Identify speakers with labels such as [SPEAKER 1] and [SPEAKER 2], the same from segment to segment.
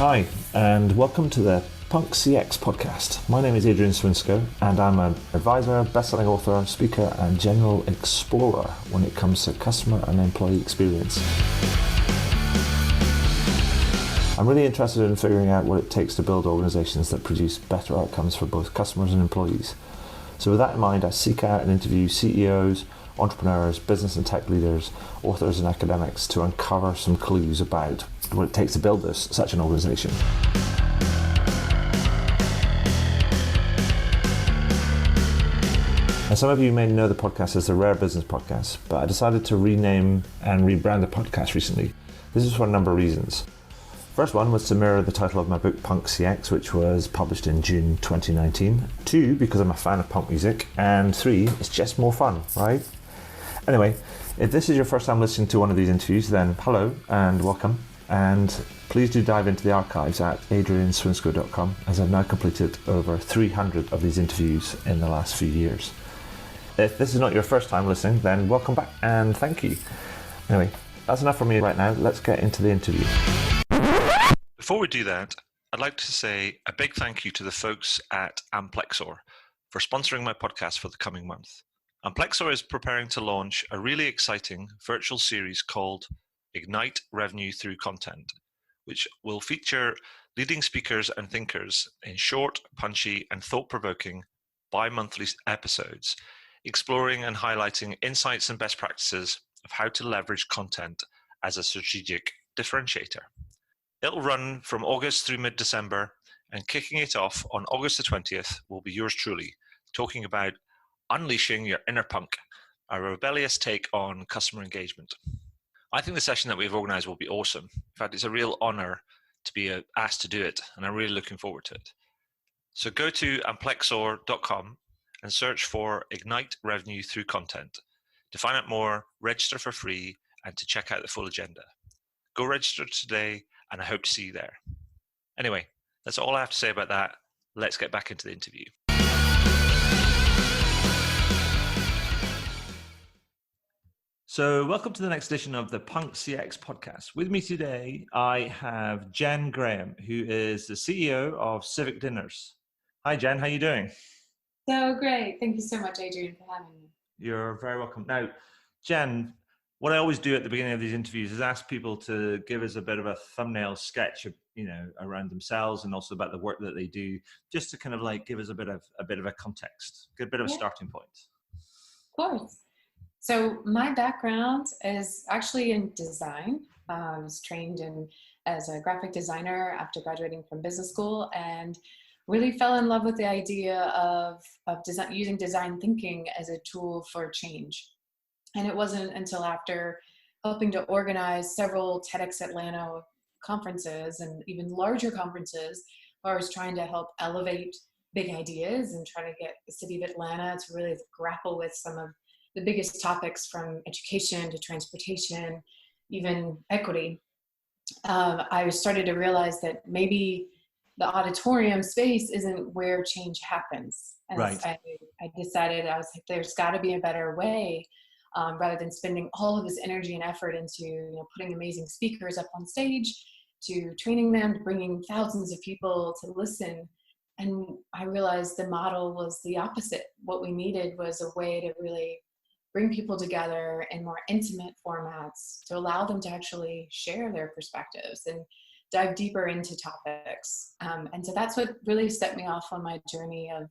[SPEAKER 1] Hi, and welcome to the Punk CX podcast. My name is Adrian Swinsko, and I'm an advisor, best-selling author, speaker, and general explorer when it comes to customer and employee experience. I'm really interested in figuring out what it takes to build organizations that produce better outcomes for both customers and employees. So with that in mind, I seek out and interview CEOs, entrepreneurs, business and tech leaders, authors and academics to uncover some clues about what it takes to build such an organization. Now, some of you may know the podcast as the Rare Business Podcast, but I decided to rename and rebrand the podcast recently. This is for a number of reasons. First one was to mirror the title of my book, Punk CX, which was published in June 2019. 2, because I'm a fan of punk music. And 3, it's just more fun, right? Anyway, if this is your first time listening to one of these interviews, then hello and welcome. And please do dive into the archives at adrianswinsko.com, as I've now completed over 300 of these interviews in the last few years. If this is not your first time listening, then welcome back and thank you. Anyway, that's enough from me right now. Let's get into the interview.
[SPEAKER 2] Before we do that, I'd like to say a big thank you to the folks at Amplexor for sponsoring my podcast for the coming month. Amplexor is preparing to launch a really exciting virtual series called Ignite Revenue Through Content, which will feature leading speakers and thinkers in short, punchy, and thought-provoking bi-monthly episodes, exploring and highlighting insights and best practices of how to leverage content as a strategic differentiator. It'll run from August through mid-December, and kicking it off on August the 20th will be yours truly, talking about unleashing your inner punk, a rebellious take on customer engagement. I think the session that we've organized will be awesome. In fact, it's a real honor to be asked to do it, and I'm really looking forward to it. So go to amplexor.com and search for Ignite Revenue Through Content. To find out more, register for free, and to check out the full agenda. Go register today, and I hope to see you there. Anyway, that's all I have to say about that. Let's get back into the interview. So welcome to the next edition of the Punk CX podcast. With me today, I have Jen Graham, who is the CEO of Civic Dinners. Hi, Jen. How are you doing?
[SPEAKER 3] So great. Thank you so much, Adrian, for having me.
[SPEAKER 2] You're very welcome. Now, Jen, what I always do at the beginning of these interviews is ask people to give us a bit of a thumbnail sketch, around themselves and also about the work that they do, just to kind of like give us a bit of a context, a bit of a starting point.
[SPEAKER 3] Of course. So my background is actually in design. I was trained as a graphic designer after graduating from business school, and really fell in love with the idea of design, using design thinking as a tool for change. And it wasn't until after helping to organize several TEDx Atlanta conferences and even larger conferences where I was trying to help elevate big ideas and try to get the city of Atlanta to really grapple with some of the biggest topics, from education to transportation, even equity. I started to realize that maybe the auditorium space isn't where change happens. And
[SPEAKER 2] right.
[SPEAKER 3] I decided, I was like, there's got to be a better way. Rather than spending all of this energy and effort into putting amazing speakers up on stage, to training them, to bringing thousands of people to listen. And I realized the model was the opposite. What we needed was a way to really bring people together in more intimate formats, to allow them to actually share their perspectives and dive deeper into topics. And so that's what really set me off on my journey of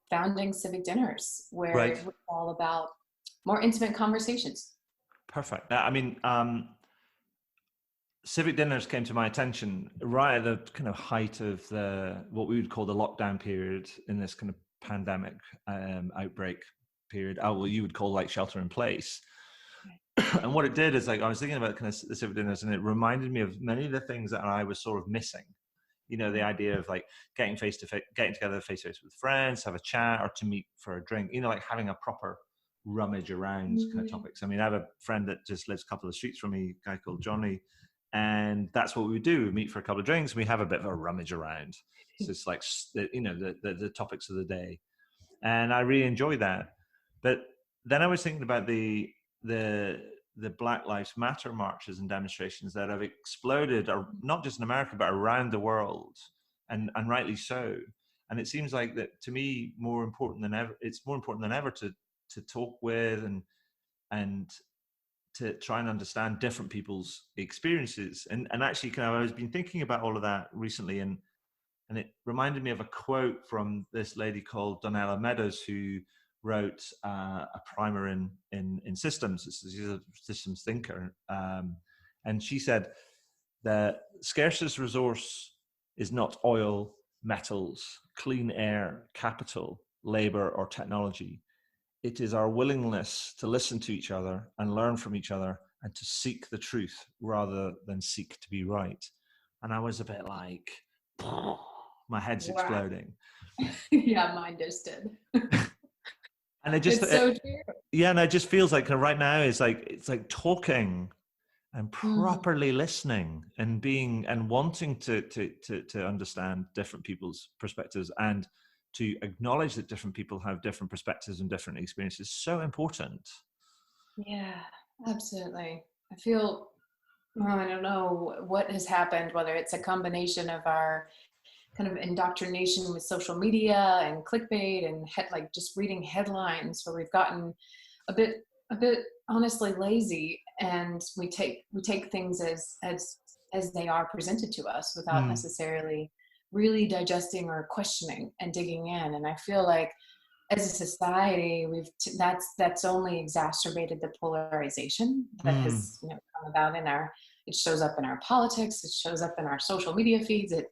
[SPEAKER 3] founding Civic Dinners, where it was all about more intimate conversations.
[SPEAKER 2] Perfect. I mean, Civic Dinners came to my attention right at the kind of height of what we would call the lockdown period in this kind of pandemic outbreak period. What you would call like shelter in place. Right. And what it did is, like, I was thinking about kind of the Civic Dinners, and it reminded me of many of the things that I was sort of missing. The idea of like getting together face to face with friends, have a chat, or to meet for a drink. Like having a proper rummage around kind of topics. I mean, I have a friend that just lives a couple of streets from me, a guy called Johnny, and that's what we would do. We meet for a couple of drinks, and we have a bit of a rummage around. So it's like, the topics of the day, and I really enjoy that. But then I was thinking about the
[SPEAKER 1] the Black Lives Matter marches and demonstrations that have exploded, not just in America, but around the world, and rightly so. And it seems like that, to me, more important than ever, it's more important than ever to talk with and to try and understand different people's experiences. And actually, kind of, I've been thinking about all of that recently, and it reminded me of a quote from this lady called Donella Meadows, who wrote a primer in systems. She's a systems thinker, and she said the scarcest resource is not oil, metals, clean air, capital, labor, or technology. It is our willingness to listen to each other and learn from each other and to seek the truth rather than seek to be right. And I was a bit like, my head's exploding.
[SPEAKER 3] Yeah, mine just did.
[SPEAKER 1] And it just,
[SPEAKER 3] it's so true.
[SPEAKER 1] Yeah, and it just feels like right now it's like talking and properly listening and being and wanting to understand different people's perspectives and to acknowledge that different people have different perspectives and different experiences is so important.
[SPEAKER 3] Yeah, absolutely. I feel, I don't know what has happened, whether it's a combination of our kind of indoctrination with social media and clickbait and like just reading headlines, where we've gotten a bit honestly lazy, and we take things as they are presented to us without necessarily really digesting or questioning and digging in. And I feel like as a society, that's only exacerbated the polarization that has come about it shows up in our politics, it shows up in our social media feeds, it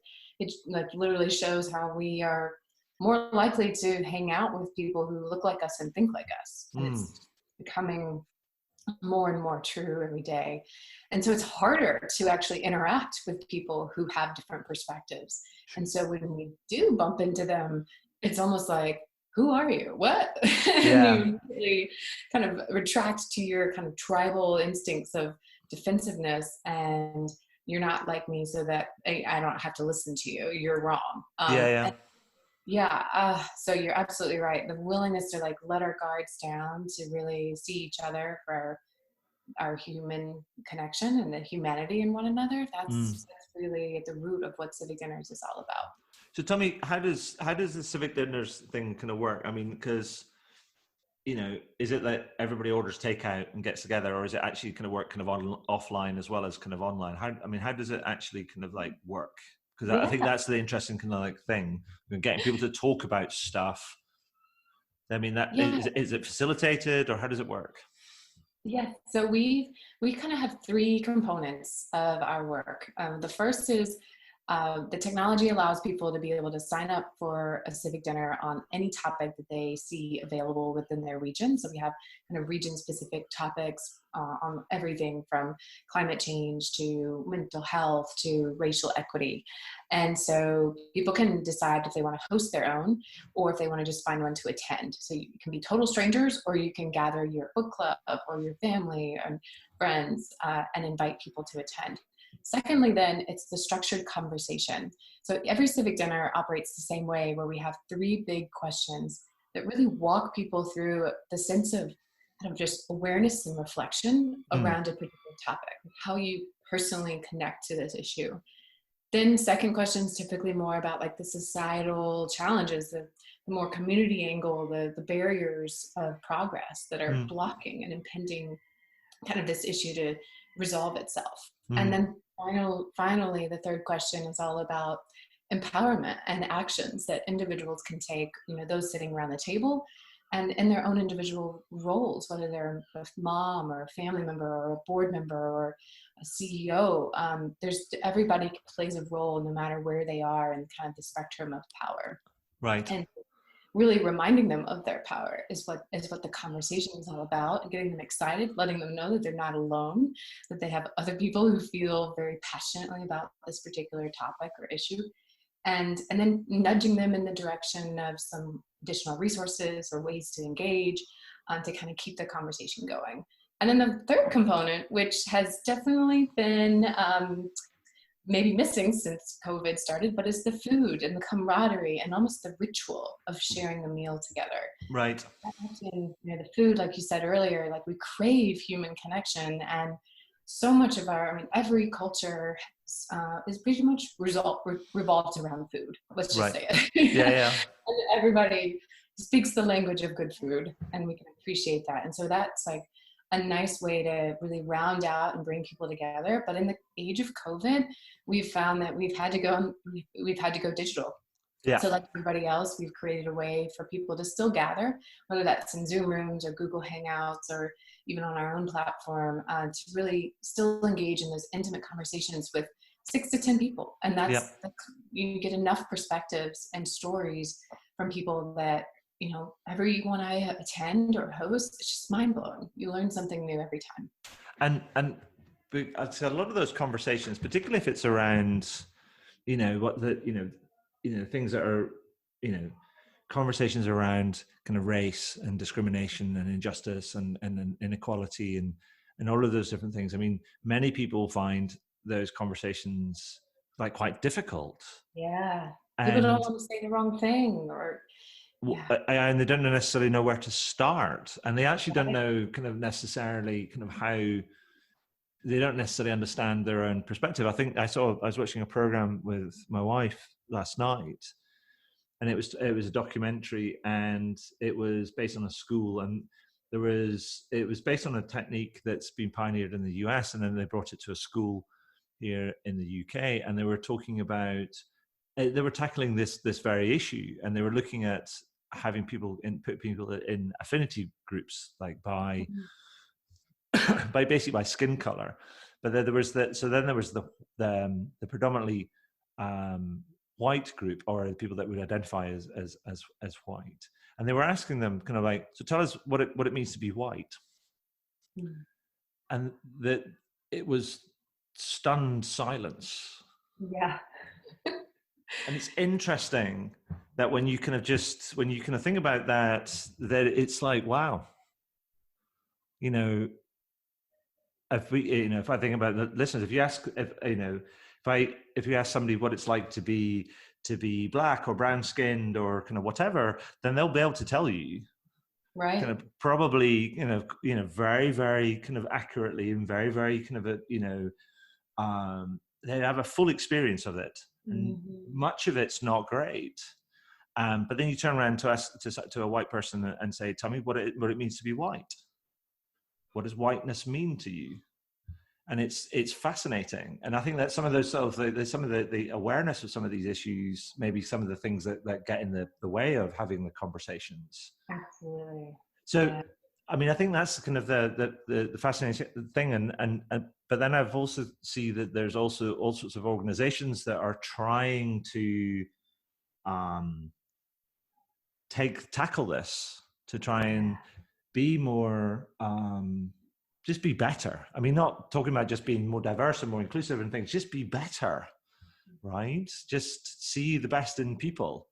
[SPEAKER 3] like literally shows how we are more likely to hang out with people who look like us and think like us. And it's becoming more and more true every day. And so it's harder to actually interact with people who have different perspectives. And so when we do bump into them, it's almost like, who are you? What?
[SPEAKER 1] Yeah.
[SPEAKER 3] And you really kind of retract to your kind of tribal instincts of defensiveness, and you're not like me, so that I don't have to listen to you. You're wrong. So you're absolutely right. The willingness to like let our guards down, to really see each other for our human connection and the humanity in one another. That's really at the root of what Civic Dinners is all about.
[SPEAKER 1] So tell me, how does the Civic Dinners thing kind of work? I mean, because, is it that everybody orders takeout and gets together, or is it actually kind of work kind of offline as well as kind of online? How does it actually kind of like work? Because I think that's the interesting kind of like thing, getting people to talk about stuff. I mean, is it facilitated, or how does it work?
[SPEAKER 3] Yeah, so we kind of have three components of our work. The first is the technology allows people to be able to sign up for a civic dinner on any topic that they see available within their region. So we have kind of region-specific topics on everything from climate change to mental health to racial equity. And so people can decide if they want to host their own, or if they want to just find one to attend. So you can be total strangers, or you can gather your book club or your family and friends and invite people to attend. Secondly, then, it's the structured conversation. So every civic dinner operates the same way, where we have three big questions that really walk people through the sense of kind of just awareness and reflection around a particular topic, how you personally connect to this issue. Then second question is typically more about like the societal challenges, the more community angle, the barriers of progress that are blocking and impeding kind of this issue to resolve itself. And then finally, the third question is all about empowerment and actions that individuals can take, those sitting around the table and in their own individual roles, whether they're a mom or a family member or a board member or a CEO. Everybody plays a role no matter where they are in kind of the spectrum of power.
[SPEAKER 1] Right.
[SPEAKER 3] And really reminding them of their power is what the conversation is all about, and getting them excited, letting them know that they're not alone, that they have other people who feel very passionately about this particular topic or issue, and then nudging them in the direction of some additional resources or ways to engage to kind of keep the conversation going. And then the third component, which has definitely been maybe missing since COVID started, but it's the food and the camaraderie and almost the ritual of sharing a meal together.
[SPEAKER 2] Right.
[SPEAKER 3] And, the food, like you said earlier, like we crave human connection, and so much of every culture is pretty much revolved around food. Let's just say it.
[SPEAKER 2] Yeah.
[SPEAKER 3] And everybody speaks the language of good food, and we can appreciate that. And so that's like a nice way to really round out and bring people together. But in the age of COVID, we've found that we've had to go digital.
[SPEAKER 2] Yeah.
[SPEAKER 3] So like everybody else, we've created a way for people to still gather, whether that's in Zoom rooms or Google Hangouts or even on our own platform, to really still engage in those intimate conversations with 6 to 10 people. And that's you get enough perspectives and stories from people that, everyone I attend or host, it's just mind blowing. You learn something new every time.
[SPEAKER 2] And I'd say a lot of those conversations, particularly if it's around, things that are, conversations around kind of race and discrimination and injustice and inequality and all of those different things. I mean, many people find those conversations like quite difficult.
[SPEAKER 3] Yeah. People don't want to say the wrong thing
[SPEAKER 2] and they don't necessarily know where to start, and they actually don't know kind of necessarily kind of how, they don't necessarily understand their own perspective. I think I was watching a program with my wife last night, and it was a documentary, and it was based on a school, and it was based on a technique that's been pioneered in the US, and then they brought it to a school here in the UK, and they were talking about, they were tackling this very issue, and they were looking at having put people in affinity groups, like by basically by skin color. But then there was the predominantly white group, or the people that would identify as white, and they were asking them kind of like, so tell us what it means to be white. And that it was stunned silence.
[SPEAKER 3] Yeah.
[SPEAKER 2] And it's interesting that when you kind of think about that it's like, wow, if I think about the listeners, if you ask somebody what it's like to be black or brown skinned or kind of whatever, then they'll be able to tell you,
[SPEAKER 3] right,
[SPEAKER 2] kind of probably very, very kind of accurately and very, very kind of they have a full experience of it, and much of it's not great. But then you turn around to a white person and say, tell me what it means to be white. What does whiteness mean to you? And it's fascinating. And I think that some of those some of the awareness of some of these issues, maybe some of the things that get in the way of having the conversations.
[SPEAKER 3] Absolutely.
[SPEAKER 2] So,
[SPEAKER 3] yeah.
[SPEAKER 2] I mean, I think that's kind of the fascinating thing. And but then I've also see that there's also all sorts of organizations that are trying to tackle this, to try and be more, just be better. I mean, not talking about just being more diverse and more inclusive and things, just be better, right? Just see the best in people.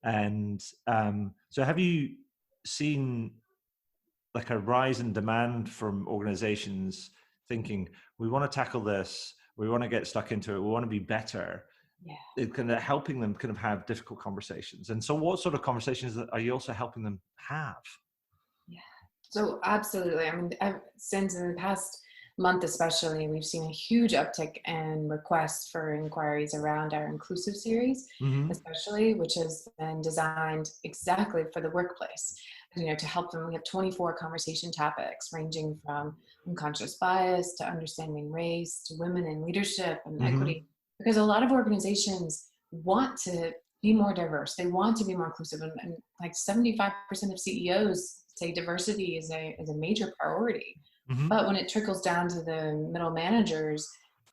[SPEAKER 2] And so have you seen like a rise in demand from organizations thinking, we want to tackle this, we want to get stuck into it, we want to be better? It kind of helping them kind of have difficult conversations. And so what sort of conversations are you also helping them have?
[SPEAKER 3] So absolutely. I mean, since in the past month especially, we've seen a huge uptick in requests for inquiries around our inclusive series, especially, which has been designed exactly for the workplace, to help them. We have 24 conversation topics ranging from unconscious bias to understanding race to women in leadership and equity, because a lot of organizations want to be more diverse. They want to be more inclusive, and like 75% of CEOs say diversity is a major priority. But when it trickles down to the middle managers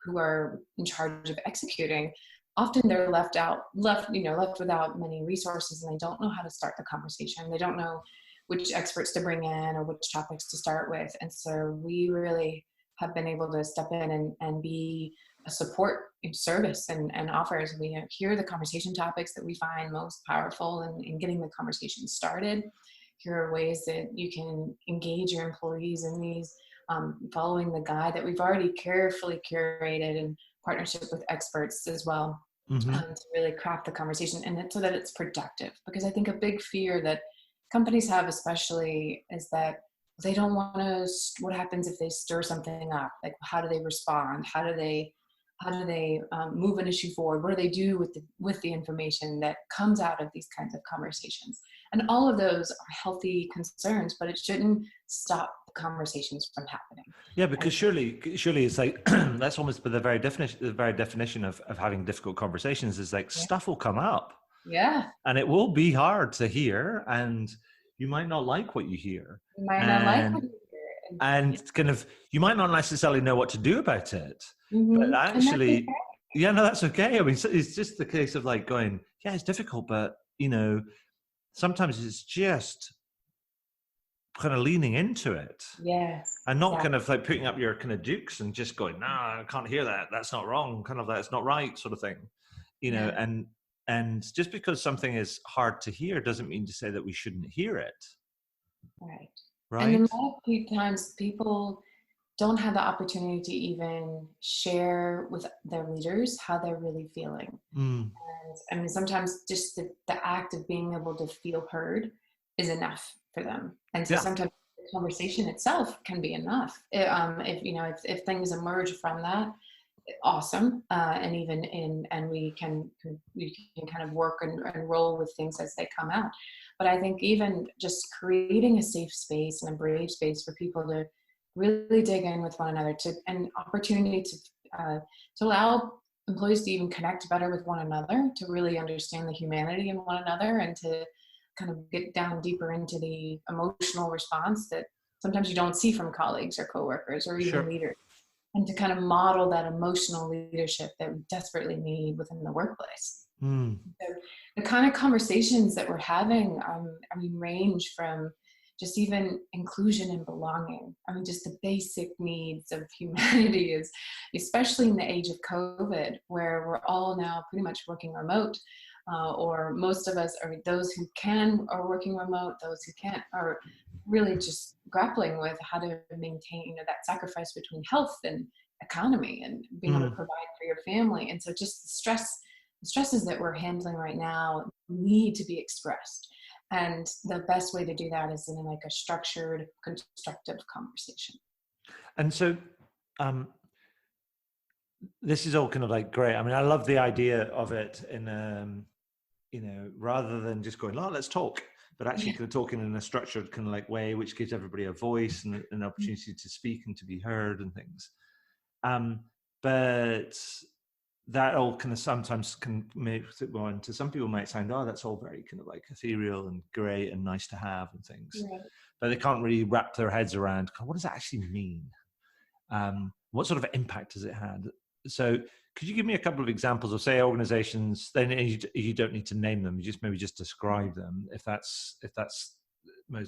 [SPEAKER 3] who are in charge of executing, often they're left without many resources, and they don't know how to start the conversation. They don't know which experts to bring in or which topics to start with. And so we really have been able to step in and be a support service and offers. We hear the conversation topics that we find most powerful in getting the conversation started. Here are ways that you can engage your employees in these, following the guide that we've already carefully curated and partnership with experts as well,
[SPEAKER 1] Mm-hmm.
[SPEAKER 3] to really craft the conversation so that it's productive. Because I think a big fear that companies have especially is that they don't want to, what happens if they stir something up? Like, how do they respond? How do they move an issue forward? What do they do with the information that comes out of these kinds of conversations? And all of those are healthy concerns, but it shouldn't stop conversations from happening.
[SPEAKER 1] Yeah, because surely it's like that's almost the very definition of having difficult conversations is like stuff will come up.
[SPEAKER 3] Yeah.
[SPEAKER 1] And it will be hard to hear, and you might not like what you hear.
[SPEAKER 3] You might not like what you hear.
[SPEAKER 1] And kind of, you might not necessarily know what to do about it.
[SPEAKER 3] Mm-hmm.
[SPEAKER 1] But actually, yeah, no, that's okay. I mean, it's just the case of like going, yeah, it's difficult, but, sometimes it's just kind of leaning into it.
[SPEAKER 3] Yes.
[SPEAKER 1] And not kind of like putting up your kind of dukes and just going, nah, I can't hear that. That's not wrong. Kind of that's not right sort of thing, and just because something is hard to hear doesn't mean to say that we shouldn't hear it.
[SPEAKER 3] Right.
[SPEAKER 1] Right.
[SPEAKER 3] And a lot of times people don't have the opportunity to even share with their leaders how they're really feeling. And I mean, sometimes just the act of being able to feel heard is enough for them. And so sometimes the conversation itself can be enough. If things emerge from that, awesome. And we can kind of work and roll with things as they come out. But I think even just creating a safe space and a brave space for people to really dig in with one another, an opportunity to allow employees to even connect better with one another, to really understand the humanity in one another, and to kind of get down deeper into the emotional response that sometimes you don't see from colleagues or coworkers or even leaders, and to kind of model that emotional leadership that we desperately need within the workplace. So the kind of conversations that we're having, range from just even inclusion and belonging. I mean, just the basic needs of humanity is, especially in the age of COVID, where we're all now pretty much working remote, or most of us, or those who can are working remote, those who can't are really just grappling with how to maintain, that sacrifice between health and economy and being able to provide for your family. And so just the stresses that we're handling right now need to be expressed. And the best way to do that is in like a structured, constructive conversation.
[SPEAKER 1] And so this is all kind of like great. I mean, I love the idea of it in, rather than just going, let's talk, but actually kind of talking in a structured kind of like way, which gives everybody a voice and an opportunity to speak and to be heard and things. But that all kind of sometimes can make it go on to some people might sound, that's all very kind of like ethereal and great and nice to have and things, but they can't really wrap their heads around what does that actually mean? What sort of impact has it had? So could you give me a couple of examples of, say, organizations, then you don't need to name them, you maybe just describe them if that's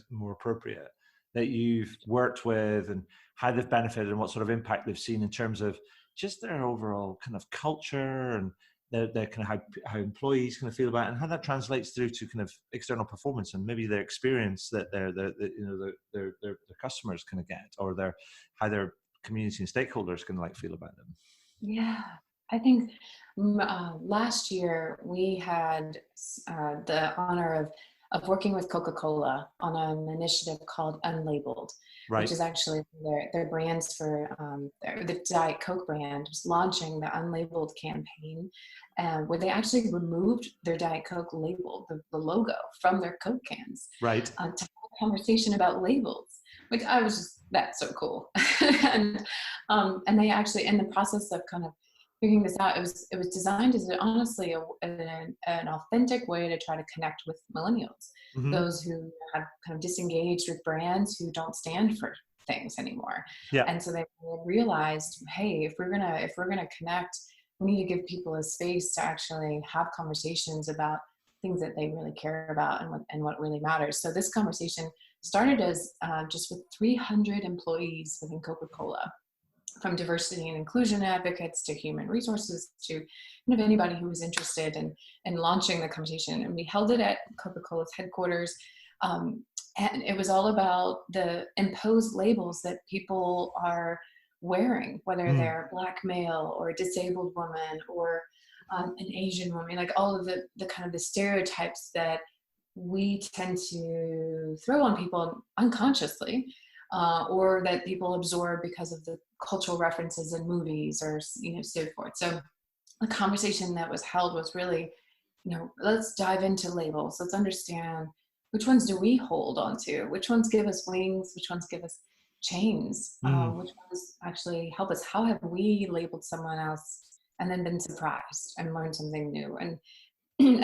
[SPEAKER 1] more appropriate, that you've worked with and how they've benefited and what sort of impact they've seen in terms of just their overall kind of culture and their kind of how employees kind of feel about it, and how that translates through to kind of external performance and maybe their experience that their customers kind of get, or how their community and stakeholders can like feel about them.
[SPEAKER 3] Yeah, I think last year we had the honor of working with Coca-Cola on an initiative called Unlabeled, which is actually their brands for the Diet Coke brand was launching the Unlabeled campaign, where they actually removed their Diet Coke label, the logo, from their Coke cans. Right. To have a conversation about labels, which I was just, that's so cool. And they actually, in the process of kind of figuring this out, it was designed as honestly an authentic way to try to connect with millennials, those who have kind of disengaged with brands, who don't stand for things anymore. Yeah. And so they realized, hey, if we're gonna connect, we need to give people a space to actually have conversations about things that they really care about and what really matters. So this conversation started as just with 300 employees within Coca-Cola, from diversity and inclusion advocates to human resources to kind of anybody who was interested in launching the conversation. And we held it at Coca-Cola's headquarters. And it was all about the imposed labels that people are wearing, whether they're Black male or a disabled woman or an Asian woman, like all of the kind of the stereotypes that we tend to throw on people unconsciously, or that people absorb because of the cultural references in movies or, so forth. So the conversation that was held was really, let's dive into labels. Let's understand which ones do we hold on to? Which ones give us wings? Which ones give us chains? Which ones actually help us? How have we labeled someone else and then been surprised and learned something new? And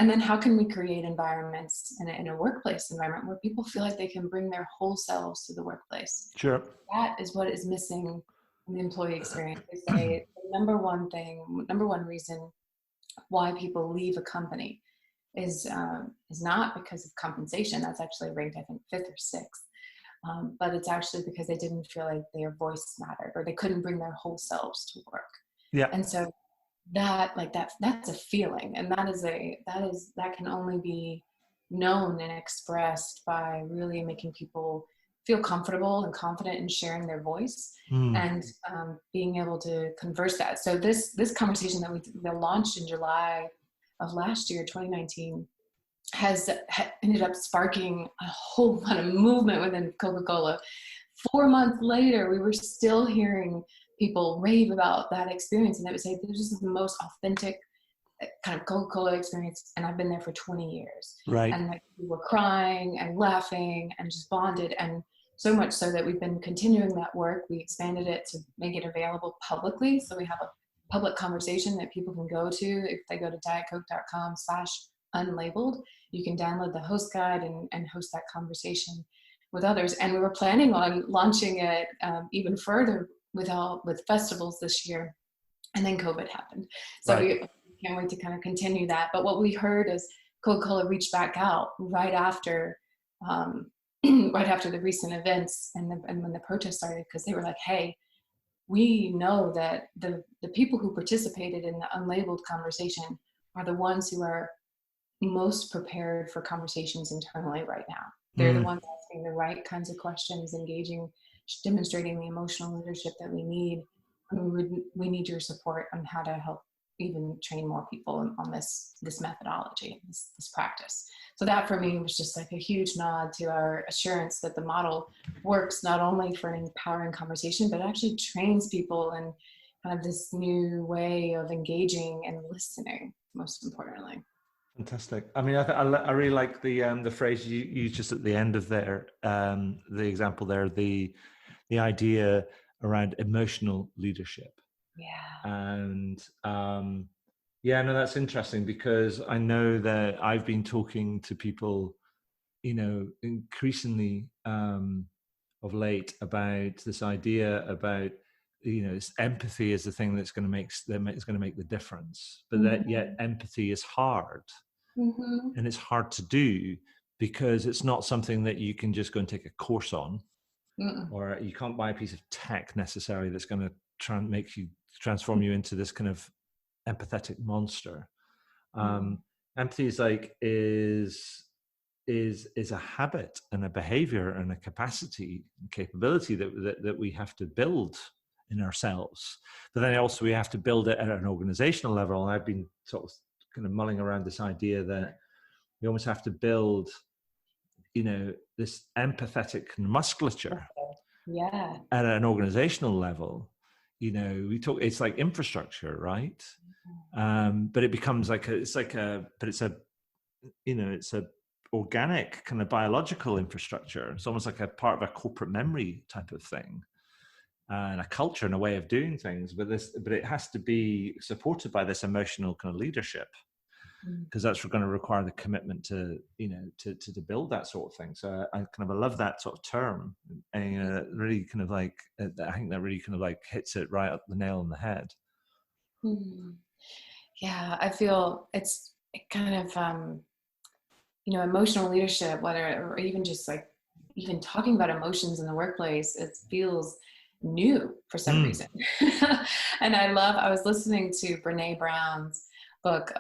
[SPEAKER 3] then how can we create environments in a workplace environment where people feel like they can bring their whole selves to the workplace?
[SPEAKER 1] Sure.
[SPEAKER 3] That is what is missing in the employee experience. They say the number one reason why people leave a company is not because of compensation. That's actually ranked, I think, 5th or 6th. But it's actually because they didn't feel like their voice mattered, or they couldn't bring their whole selves to work.
[SPEAKER 1] Yeah.
[SPEAKER 3] And so that's a feeling, and that can only be known and expressed by really making people feel comfortable and confident in sharing their voice and being able to converse that. So this conversation that we launched in July of last year, 2019, has ended up sparking a whole lot of movement within Coca-Cola. 4 months later, we were still hearing people rave about that experience, and they would say, this is the most authentic kind of Coca-Cola experience, and I've been there for 20 years.
[SPEAKER 1] Right.
[SPEAKER 3] And like, we were crying and laughing and just bonded, and so much so that we've been continuing that work. We expanded it to make it available publicly, so we have a public conversation that people can go to. If they go to dietcoke.com/unlabeled, you can download the host guide and host that conversation with others. And we were planning on launching it even further with festivals this year, and then COVID happened. So
[SPEAKER 1] right.
[SPEAKER 3] We can't wait to kind of continue that. But what we heard is Coca-Cola reached back out right after the recent events and when the protests started, because they were like, hey, we know that the people who participated in the unlabeled conversation are the ones who are most prepared for conversations internally right now. They're the ones asking the right kinds of questions, engaging, demonstrating the emotional leadership that we need. We need your support on how to help even train more people on this methodology, this practice. So that for me was just like a huge nod to our assurance that the model works not only for an empowering conversation, but actually trains people in kind of this new way of engaging and listening, most importantly.
[SPEAKER 1] Fantastic. I mean, I really like the phrase you used just at the end of there, the example there, the idea around emotional leadership.
[SPEAKER 3] Yeah.
[SPEAKER 1] And that's interesting, because I know that I've been talking to people, increasingly of late about this idea about, empathy is the thing that's going to make the difference, but that yet empathy is hard. And it's hard to do because it's not something that you can just go and take a course on, or you can't buy a piece of tech necessarily that's going to transform you into this kind of empathetic monster. Empathy is a habit and a behavior and a capacity and capability that we have to build in ourselves. But then also we have to build it at an organizational level. And I've been sort of kind of mulling around this idea that we almost have to build, this empathetic musculature at an organizational level. It's like infrastructure, right? But it becomes it's a organic kind of biological infrastructure. It's almost like a part of a corporate memory type of thing, and a culture and a way of doing things. But it has to be supported by this emotional kind of leadership, because that's going to require the commitment to build that sort of thing. So I kind of love that sort of term, and really kind of I think that really kind of hits it right up the nail on the head.
[SPEAKER 3] Yeah, I feel it's kind of emotional leadership, or even just even talking about emotions in the workplace, it feels new for some reason. And I was listening to Brene Brown's book,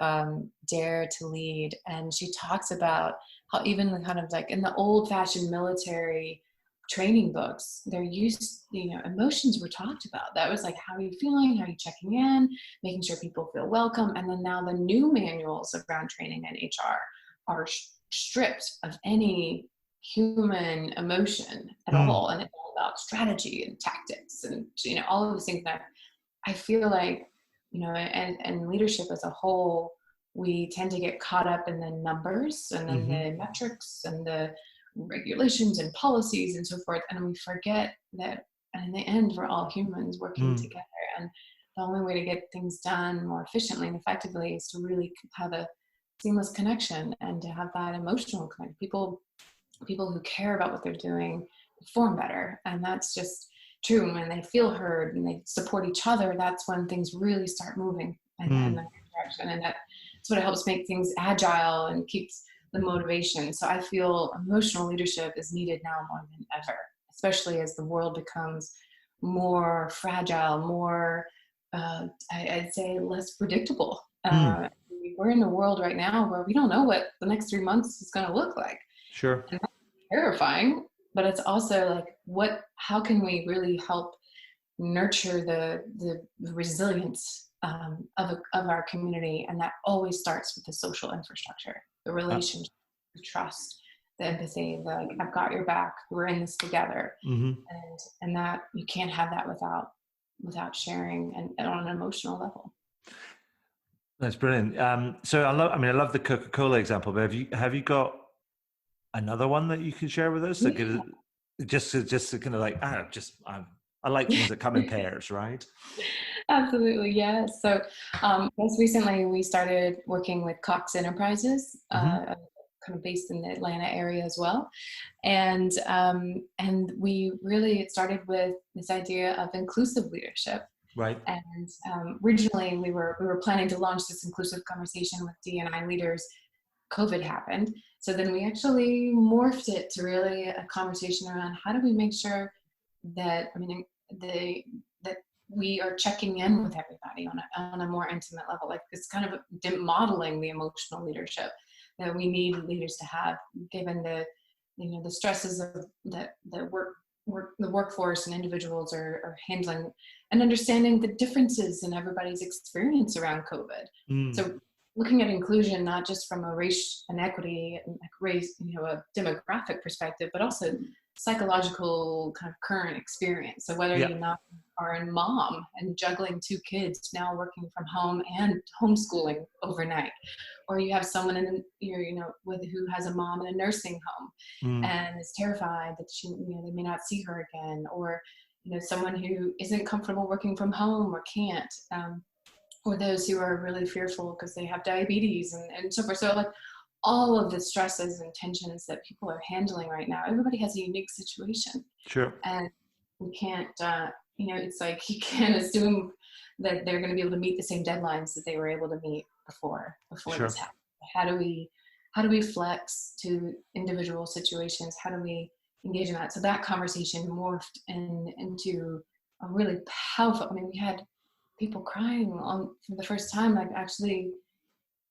[SPEAKER 3] Dare to Lead, and she talks about how even the kind of in the old-fashioned military training books, they're used, emotions were talked about. That was like, how are you feeling? How are you checking in? Making sure people feel welcome. And then now the new manuals around training and HR are stripped of any human emotion at all. And it's all about strategy and tactics and, all of these things that I feel like, and leadership as a whole, we tend to get caught up in the numbers and then the metrics and the regulations and policies and so forth. And we forget that in the end, we're all humans working together. And the only way to get things done more efficiently and effectively is to really have a seamless connection and to have that emotional connection. People who care about what they're doing perform better. And that's just true. When they feel heard and they support each other, that's when things really start moving in that direction. And that's what helps make things agile and keeps the motivation. So I feel emotional leadership is needed now more than ever, especially as the world becomes more fragile, more, I'd say less predictable. We're in a world right now where we don't know what the next 3 months is going to look like.
[SPEAKER 1] Sure.
[SPEAKER 3] And that's terrifying, but it's also like, how can we really help nurture the resilience of our community? And that always starts with the social infrastructure, the relationship, the trust, the empathy, the I've got your back, we're in this together. And that you can't have that without sharing and on an emotional level.
[SPEAKER 1] That's brilliant. So I love the Coca-Cola example, but have you got another one that you can share with us?
[SPEAKER 3] Yeah.
[SPEAKER 1] Just to kind of like, I like things that come in pairs, right?
[SPEAKER 3] Absolutely, yeah. So most recently we started working with Cox Enterprises, kind of based in the Atlanta area as well. And it started with this idea of inclusive leadership.
[SPEAKER 1] Right.
[SPEAKER 3] And originally we were planning to launch this inclusive conversation with D&I leaders. COVID happened. So then we actually morphed it to really a conversation around how do we make sure that, that we are checking in with everybody on a more intimate level. Like it's kind of modeling the emotional leadership that we need leaders to have, given the stresses of the workforce and individuals are handling, and understanding the differences in everybody's experience around COVID. So looking at inclusion, not just from a race and equity and race, a demographic perspective, but also psychological kind of current experience. So whether you not are a mom and juggling 2 kids, now working from home and homeschooling overnight, or you have someone who has a mom in a nursing home and is terrified that they may not see her again, or someone who isn't comfortable working from home or can't, or those who are really fearful because they have diabetes and so forth. So like all of the stresses and tensions that people are handling right now, everybody has a unique situation.
[SPEAKER 1] Sure.
[SPEAKER 3] And we can't, it's like you can't assume that they're going to be able to meet the same deadlines that they were able to meet before
[SPEAKER 1] Sure.
[SPEAKER 3] this happened. How do we flex to individual situations? How do we engage in that? So that conversation morphed into a really powerful, we had people crying for the first time, like actually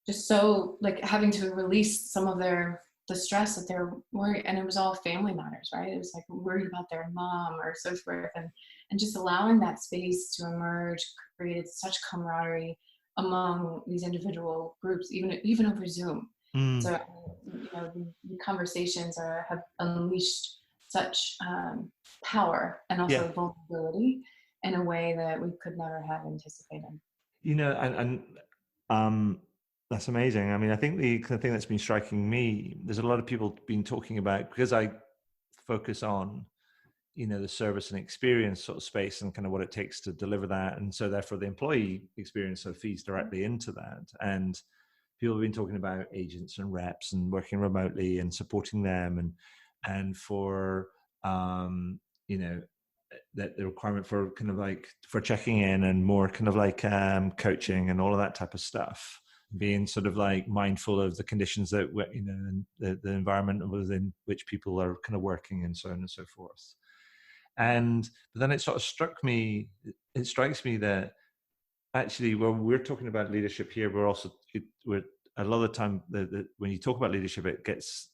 [SPEAKER 3] just so like having to release some of the stress that they're worried, and it was all family matters, right? It was like worried about their mom or so forth, and just allowing that space to emerge created such camaraderie among these individual groups, even over Zoom. So the conversations have unleashed such power and also vulnerability in a way that we could never have anticipated.
[SPEAKER 1] That's amazing. I think the thing that's been striking me, there's a lot of people been talking about, because I focus on, the service and experience sort of space and kind of what it takes to deliver that. And so therefore the employee experience sort of feeds directly into that. And people have been talking about agents and reps and working remotely and supporting them and for, that the requirement for kind of like for checking in and more kind of like coaching and all of that type of stuff, being sort of like mindful of the conditions that and the environment within which people are kind of working and so on and so forth. But then it sort of strikes me that actually when we're talking about leadership here, we're a lot of the time when you talk about leadership, it gets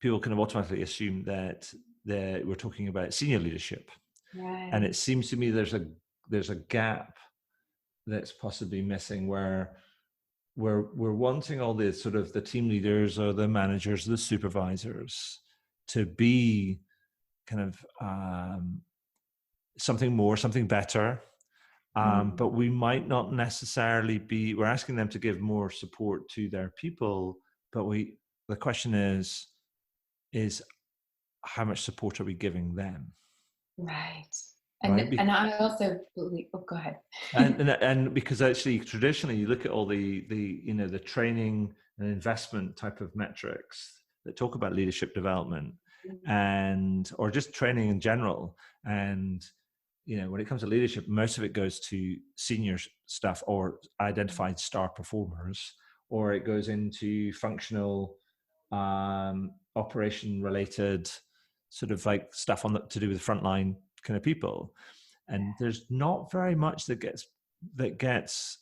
[SPEAKER 1] people kind of automatically assume that we're talking about senior leadership.
[SPEAKER 3] Right.
[SPEAKER 1] And it seems to me there's a gap that's possibly missing where we're wanting all the sort of the team leaders or the managers, the supervisors to be kind of something more, something better. But we might not necessarily we're asking them to give more support to their people, but the question is how much support are we giving them?
[SPEAKER 3] Right.
[SPEAKER 1] Right?
[SPEAKER 3] And I also believe, oh, go ahead.
[SPEAKER 1] and because actually traditionally you look at all the the training and investment type of metrics that talk about leadership development and or just training in general, and when it comes to leadership, most of it goes to senior stuff or identified star performers, or it goes into functional operation related sort of like stuff to do with frontline kind of people. And there's not very much that gets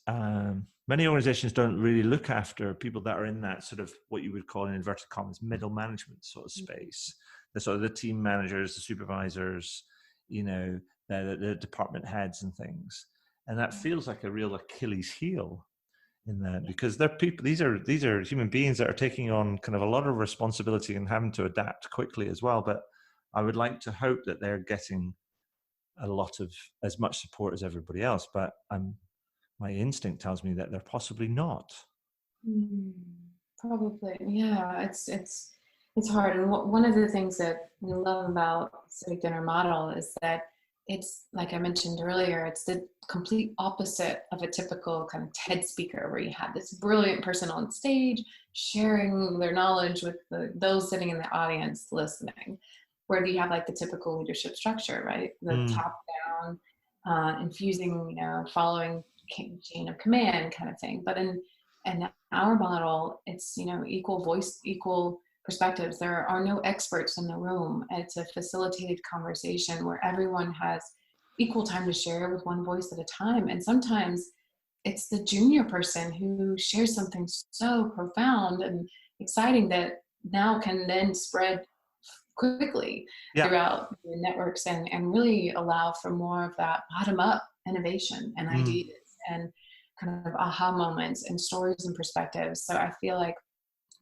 [SPEAKER 1] many organizations don't really look after people that are in that sort of what you would call in inverted commas middle management sort of space, the sort of the team managers, the supervisors, the department heads and things. And that feels like a real Achilles heel in that, because they're people, these are human beings that are taking on kind of a lot of responsibility and having to adapt quickly as well. But I would like to hope that they're getting a lot of as much support as everybody else, but my instinct tells me that they're possibly not.
[SPEAKER 3] Probably, yeah. It's hard, and one of the things that we love about Civic Dinner Model is that it's, like I mentioned earlier, it's the complete opposite of a typical kind of TED speaker where you have this brilliant person on stage sharing their knowledge with those sitting in the audience listening. Where you have like the typical leadership structure, right? The top down, infusing, following chain of command kind of thing. But in our model, it's, equal voice, equal perspectives. There are no experts in the room. It's a facilitated conversation where everyone has equal time to share with one voice at a time. And sometimes it's the junior person who shares something so profound and exciting that now can then spread quickly throughout the networks and really allow for more of that bottom-up innovation and ideas and kind of aha moments and stories and perspectives. So I feel like,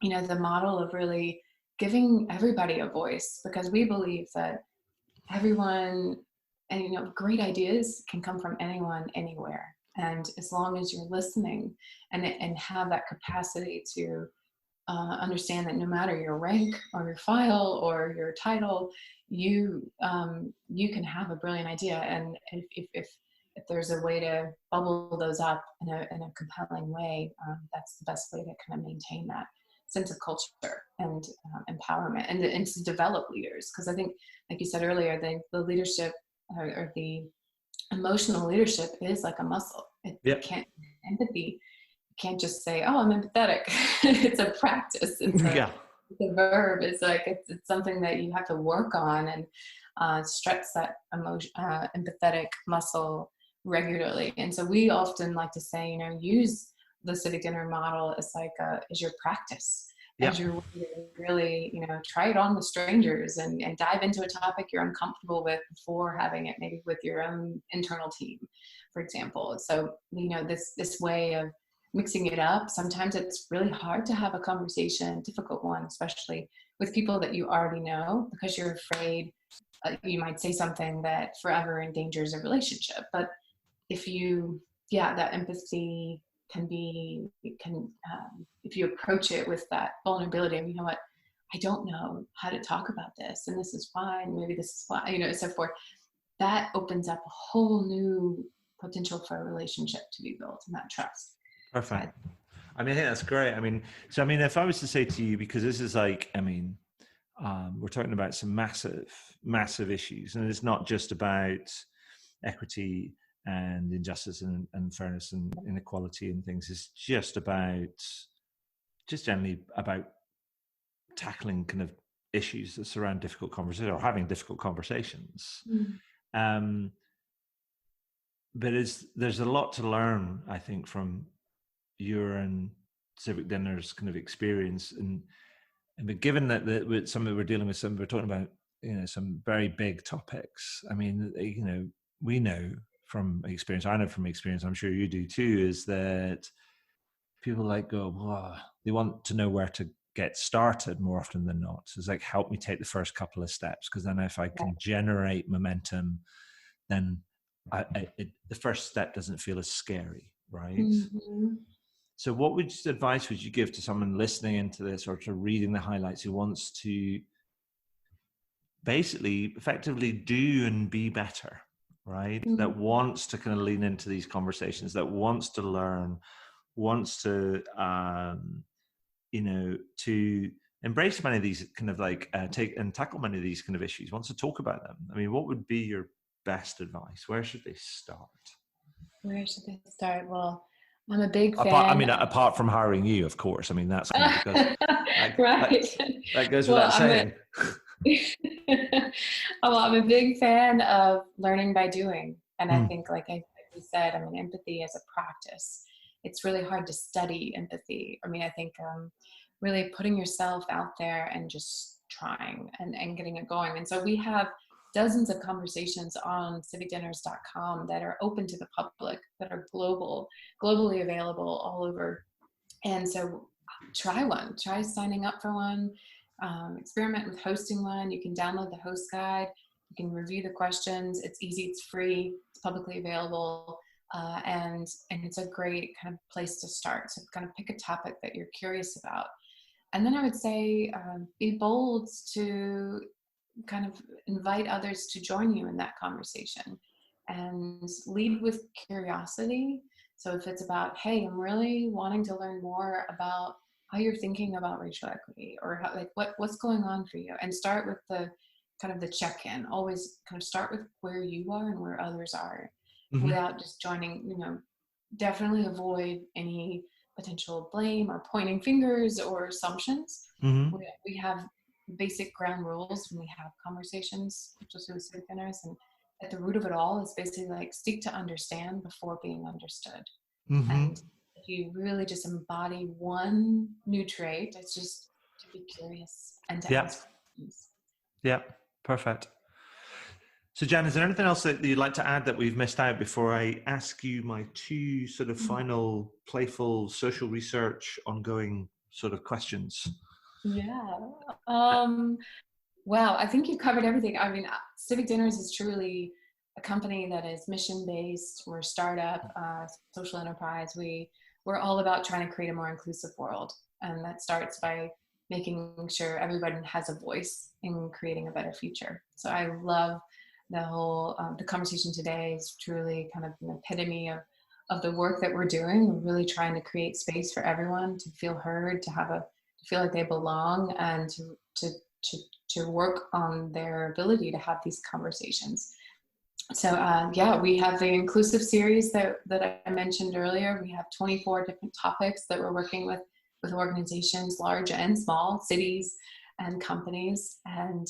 [SPEAKER 3] the model of really giving everybody a voice, because we believe that everyone and, great ideas can come from anyone, anywhere. And as long as you're listening and have that capacity to understand that no matter your rank or your file or your title, you can have a brilliant idea. And if there's a way to bubble those up in a compelling way, that's the best way to kind of maintain that sense of culture and empowerment and to develop leaders. Because I think, like you said earlier, the leadership or the emotional leadership is like a muscle. It can't empathy. Can't just say, "Oh, I'm empathetic." It's a practice. It's a verb. It's like it's something that you have to work on and stretch that empathetic muscle regularly. And so we often like to say, use the Civic Dinner Model as like as your practice, as your really, try it on with strangers and dive into a topic you're uncomfortable with before having it maybe with your own internal team, for example. So this way of mixing it up. Sometimes it's really hard to have a conversation, difficult one, especially with people that you already know, because you're afraid you might say something that forever endangers a relationship. But if that empathy if you approach it with that vulnerability of, what, I don't know how to talk about this, and this is why, and maybe this is why, so forth, that opens up a whole new potential for a relationship to be built and that trust.
[SPEAKER 1] Perfect. I think that's great. If I was to say to you, because this is like, we're talking about some massive, massive issues, and it's not just about equity and injustice and fairness and inequality and things. It's just generally about tackling kind of issues that surround difficult conversations or having difficult conversations. But there's a lot to learn, I think, from your and Civic Dinner's kind of experience, and But given that with we're dealing with we're talking about, some very big topics. I mean, we know from experience, I know from experience, I'm sure you do too, is that people go, well, they want to know where to get started more often than not. So it's like, help me take the first couple of steps, because then if I can generate momentum, then the first step doesn't feel as scary, right?
[SPEAKER 3] Mm-hmm.
[SPEAKER 1] So what advice would you give to someone listening into this or to reading the highlights who wants to basically effectively do and be better, right?
[SPEAKER 3] Mm-hmm.
[SPEAKER 1] That wants to kind of lean into these conversations, that wants to learn, wants to, to embrace many of these kind of take and tackle many of these kind of issues, wants to talk about them. I mean, what would be your best advice? Where should they start?
[SPEAKER 3] Where should they start? Well, I'm a big fan.
[SPEAKER 1] Apart from hiring you, of course. I mean, that's kind of because
[SPEAKER 3] right.
[SPEAKER 1] That goes without saying.
[SPEAKER 3] Well, I'm a big fan of learning by doing. And I think, like you said, I mean, empathy as a practice. It's really hard to study empathy. I mean, I think really putting yourself out there and just trying and getting it going. And so we have dozens of conversations on civicdinners.com that are open to the public, that are globally available all over. And so try signing up for one, experiment with hosting one. You can download the host guide, you can review the questions. It's easy, it's free, it's publicly available. And it's a great kind of place to start. So kind of pick a topic that you're curious about. And then I would say, be bold to kind of invite others to join you in that conversation, and lead with curiosity. So if it's about, hey, I'm really wanting to learn more about how you're thinking about racial equity, or how, what's going on for you, and start with the kind of the check-in. Always kind of start with where you are and where others are, without just joining. Definitely avoid any potential blame or pointing fingers or assumptions. We have basic ground rules when we have conversations, especially with civic dinners, and at the root of it all is basically seek to understand before being understood. And if you really just embody one new trait, it's just to be curious and to ask questions.
[SPEAKER 1] Yeah, perfect. So Jan, is there anything else that you'd like to add that we've missed out before I ask you my two sort of final playful social research ongoing sort of questions?
[SPEAKER 3] Yeah. Well, I think you covered everything. I mean, Civic Dinners is truly a company that is mission-based. We're a startup, social enterprise. We're all about trying to create a more inclusive world. And that starts by making sure everyone has a voice in creating a better future. So I love the whole, the conversation today is truly kind of an epitome of the work that we're doing. We're really trying to create space for everyone to feel heard, to feel like they belong, and to work on their ability to have these conversations. So we have the inclusive series that I mentioned earlier. We have 24 different topics that we're working with organizations, large and small, cities and companies, and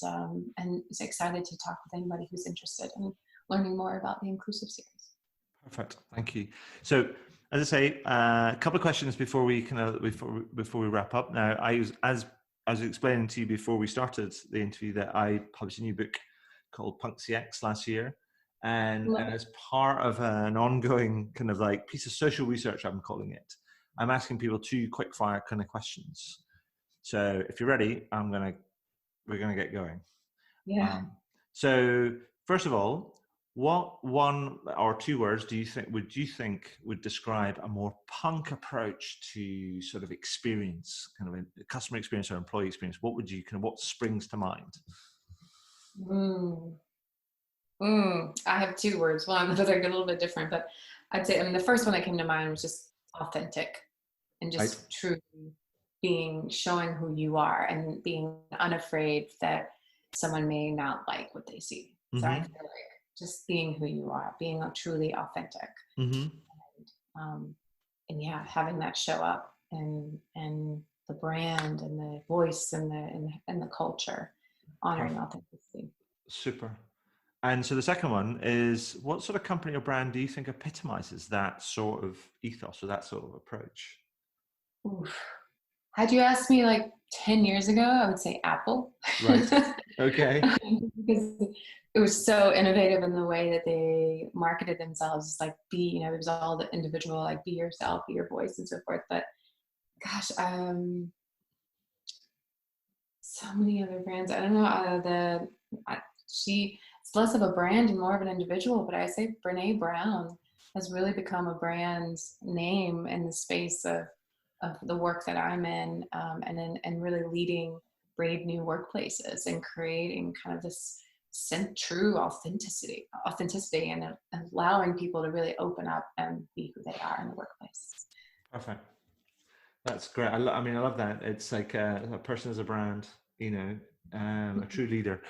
[SPEAKER 3] is excited to talk with anybody who's interested in learning more about the inclusive series.
[SPEAKER 1] Perfect, thank you. So, as I say, a couple of questions before we wrap up. Now, as I was explaining to you before we started the interview, that I published a new book called Punk CX last year, and as part of an ongoing kind of piece of social research, I'm calling it, I'm asking people two quick fire kind of questions. So if you're ready, we're gonna get going.
[SPEAKER 3] Yeah.
[SPEAKER 1] So first of all, what one or two words would you think would describe a more punk approach to sort of experience, kind of a customer experience or employee experience? What springs to mind?
[SPEAKER 3] I have two words. One, but they're a little bit different, but I'd say, the first one that came to mind was just authentic, and just truly showing who you are, and being unafraid that someone may not like what they see. So I feel like just being who you are, being truly authentic, and having that show up and the brand and the voice and the culture, honoring authenticity.
[SPEAKER 1] Super. And so the second one is, what sort of company or brand do you think epitomizes that sort of ethos or that sort of approach?
[SPEAKER 3] Oof. Had you asked me like 10 years ago, I would say Apple.
[SPEAKER 1] Right. Okay.
[SPEAKER 3] Because it was so innovative in the way that they marketed themselves. Like it was all the individual, like be yourself, be your voice and so forth. But gosh, so many other brands. I don't know. It's less of a brand and more of an individual, but I say Brene Brown has really become a brand name in the space of the work that I'm in, and really leading brave new workplaces and creating kind of this true authenticity and allowing people to really open up and be who they are in the workplace.
[SPEAKER 1] Perfect. That's great. I love that. It's like a person as a brand, a true leader.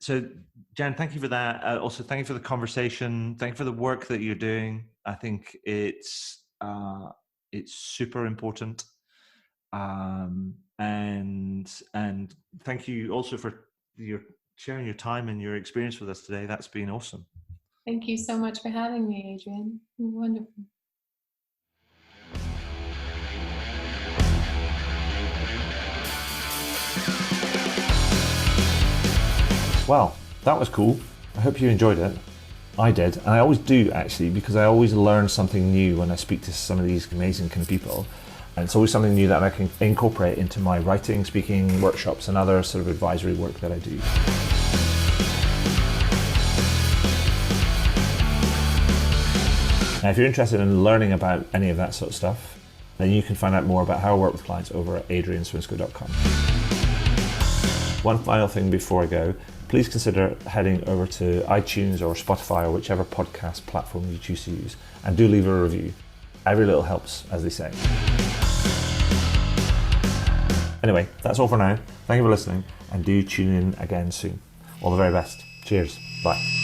[SPEAKER 1] So Jan, thank you for that. Also, thank you for the conversation. Thank you for the work that you're doing. I think it's super important. And thank you also for your sharing your time and your experience with us today. That's been awesome.
[SPEAKER 3] Thank you so much for having me, Adrian. Wonderful.
[SPEAKER 1] Well, that was cool. I hope you enjoyed it. I did, and I always do actually, because I always learn something new when I speak to some of these amazing kind of people. And it's always something new that I can incorporate into my writing, speaking, workshops, and other sort of advisory work that I do. Now, if you're interested in learning about any of that sort of stuff, then you can find out more about how I work with clients over at adrianswinscoe.com. One final thing before I go, please consider heading over to iTunes or Spotify or whichever podcast platform you choose to use, and do leave a review. Every little helps, as they say. Anyway, that's all for now. Thank you for listening, and do tune in again soon. All the very best. Cheers. Bye.